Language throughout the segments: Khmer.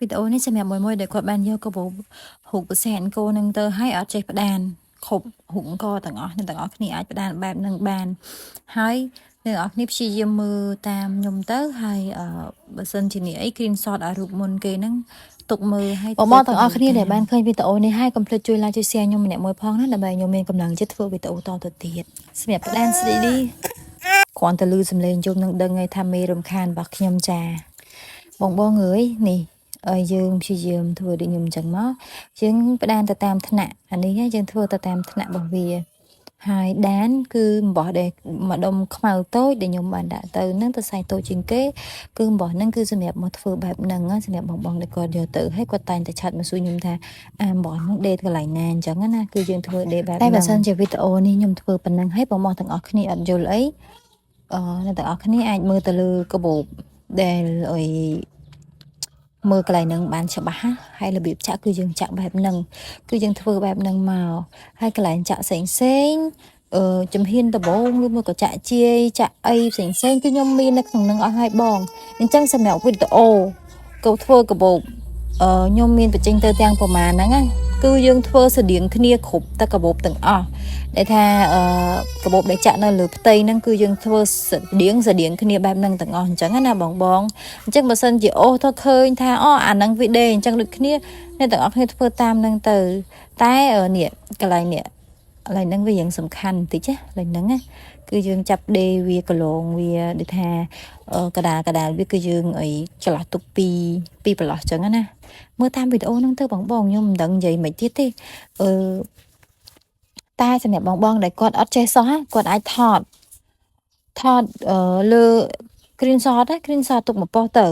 វីដេអូនេះសម្រាប់មួយដែលគាត់បានយកកាបូបរូបសែនគោនឹងទៅឲ្យអត់ចេះផ្ដានគ្រប់រូបអង្គទាំងអស់អ្នកទាំងអស់គ្នាអាចផ្ដានបែបនឹងបានហើយអ្នកទាំងអស់គ្នាព្យាយាមមើលតាមខ្ញុំទៅហើយបើសិនជានេះអី screenshot ឲ្យរូបមុនគេហ្នឹងទុកមើលឲ្យបងទាំងអស់គ្នាដែលបានឃើញវីដេអូនេះហើយកុំភ្លេចជួយ like ជួយ share ខ្ញុំម្នាក់មួយផងណាដើម្បីខ្ញុំមានកម្លាំងចិត្តធ្វើវីដេអូតទៅទៀតសម្រាប់ផ្ដាន 3D គ្រាន់តែឮសំឡេងជុំនឹងដឹងហើយថាមេរំខានរបស់ខ្ញុំចាបងអើយនេះយើងព្យាយាមធ្វើដូចខ្ញុំអញ្ចឹងមកយើងផ្ដានទៅតាមថ្នាក់អានេះយើងធ្វើទៅតាមថ្នាក់របស់វាហើយដានគឺអំបោះដែលម្ដុំខ្មៅតូចដែលខ្ញុំបានដាក់ទៅនឹងទៅសាយតូចជាងគេគឺអំបោះហ្នឹងគឺសម្រាប់មកធ្វើបែបហ្នឹងសម្រាប់បងដែលគាត់យកទៅហើយគាត់តែងតែឆាត់មកសួរខ្ញុំថាអំបោះហ្នឹងដេតកន្លែងណាអញ្ចឹងណាគឺយើងធ្វើដេតបែបហ្នឹងតែបើសិនជាវីដេអូនេះខ្ញុំធ្វើប៉ុណ្ណឹងហើយបងទាំងអស់គ្នាអត់យល់អីអ្នកទាំងអស់គ្នាអាចមើលទៅលើកាបូបដែលមើលកន្លែងហ្នឹងបានច្បាស់ហើយរបៀបចាក់គឺយើងចាក់បែបហ្នឹងគឺយើងធ្វើបែបហ្នឹងមកហើយកន្លែងចាក់ផ្សេងជំហានដំបូងឬមួយក៏ចាក់ជាយចាក់អីផ្សេងគឺខ្ញុំមាននៅក្នុងហ្នឹងអស់ហើយបងអញ្ចឹងសម្រាប់វីដេអូកោធ្វើកាបូបខ្ញុំមានបញ្ចេញទៅទាំងប្រមាណហ្នឹងណាគឺយើងធ្វើស្តៀងគ្នាគ្រប់តែកាបូបទាំងអស់ដែលថាកាបូបដែលចាក់នៅលើផ្ទៃហ្នឹងគឺយើងធ្វើស្តៀងគ្នាបែបហ្នឹងទាំងអស់អញ្ចឹងណាបងអញ្ចឹងបើសិនជាអូទៅឃើញថាអាហ្នឹងវីដេអញ្ចឹងដូចគ្នាអ្នកទាំងអស់គ្នាធ្វើតាមហ្នឹងទៅតែនេះកន្លែងនេះកន្លែងហ្នឹងវាយ៉ាងសំខាន់បន្តិចណាកន្លែងហ្នឹងណាគឺយើងចាប់ដេវាកន្លងវាដូចថាកដាលវាគឺយើងអីច្រឡោះទុកពីប្រឡោះអញ្ចឹងណាមើលតាមវីដេអូហ្នឹងទៅបងខ្ញុំមិនដឹងនិយាយមិនទៀតទេតែសម្រាប់បងដែលគាត់អត់ចេះសោះគាត់អាចថតលើ screenshot ទុកមកប៉ុស្តិ៍ទៅ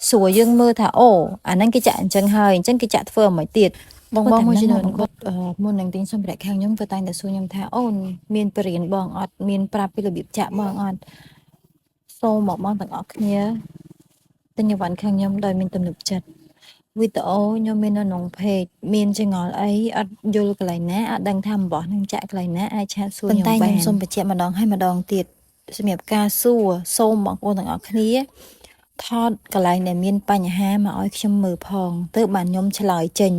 ស្រួលយើងមើលថាអូអាហ្នឹងគេចាក់អញ្ចឹងហើយអញ្ចឹងគេចាក់ធ្វើឲ្យទៀតបងមួយចំនួនគាត់មុននឹងទិញសម្ភារៈខាងខ្ញុំគាត់តែងតែសួរខ្ញុំថាអូនមានបរិញ្ញាបងអត់មានប្រាប់ពីរបៀបចាក់បងអត់សូមមកបងទាំងអស់គ្នាទិញអីវ៉ាន់ខាងខ្ញុំដោយមានទំនុកចិត្តវីដេអូខ្ញុំមាននៅក្នុង page មានចងល់អីអត់យល់កន្លែងណាអត់ដឹងថាអំបោះនឹងចាក់កន្លែងណាអាចឆាតសួរខ្ញុំបានតែខ្ញុំសូមបញ្ជាក់ម្ដងហើយម្ដងទៀតសម្រាប់ការសួរសូមបងប្អូនទាំងអស់គ្នាថតកន្លែងដែលមានបញ្ហាមកឲ្យខ្ញុំមើលផងទើបបានខ្ញុំឆ្លើយចេញ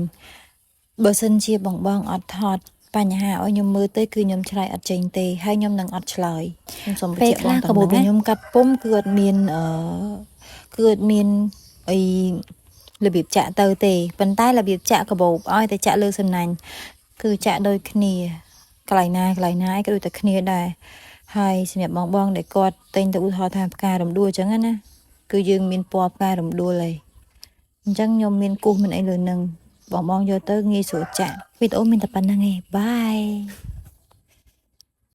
បើសិនជាបងអត់ថតបញ្ហាឲ្យខ្ញុំមើលទៅគឺខ្ញុំឆ្លើយអត់ចេញទេហើយខ្ញុំនឹងអត់ឆ្លើយខ្ញុំសូមបញ្ជាក់បងទាំងហ្នឹងខ្ញុំកាត់ពុំគឺអត់មានអីរបៀបចាក់ទៅទេប៉ុន្តែរបៀបចាក់កាបូបឲ្យតែចាក់លើសំណាញ់គឺចាក់ដូចគ្នាកន្លែងណាឯងក៏ដូចតែគ្នាដែរហើយសម្រាប់បងដែលគាត់តែងទៅឧទាហរណ៍ថាផ្ការំដួលអញ្ចឹងណាគឺយើងមានពណ៌ផ្ការំដួលហើយអញ្ចឹងខ្ញុំមានគូសមានអីលើនឹងបងយកទៅងាយស្រួលចាក់វីដេអូមានតែប៉ុណ្្នឹងឯងបាយ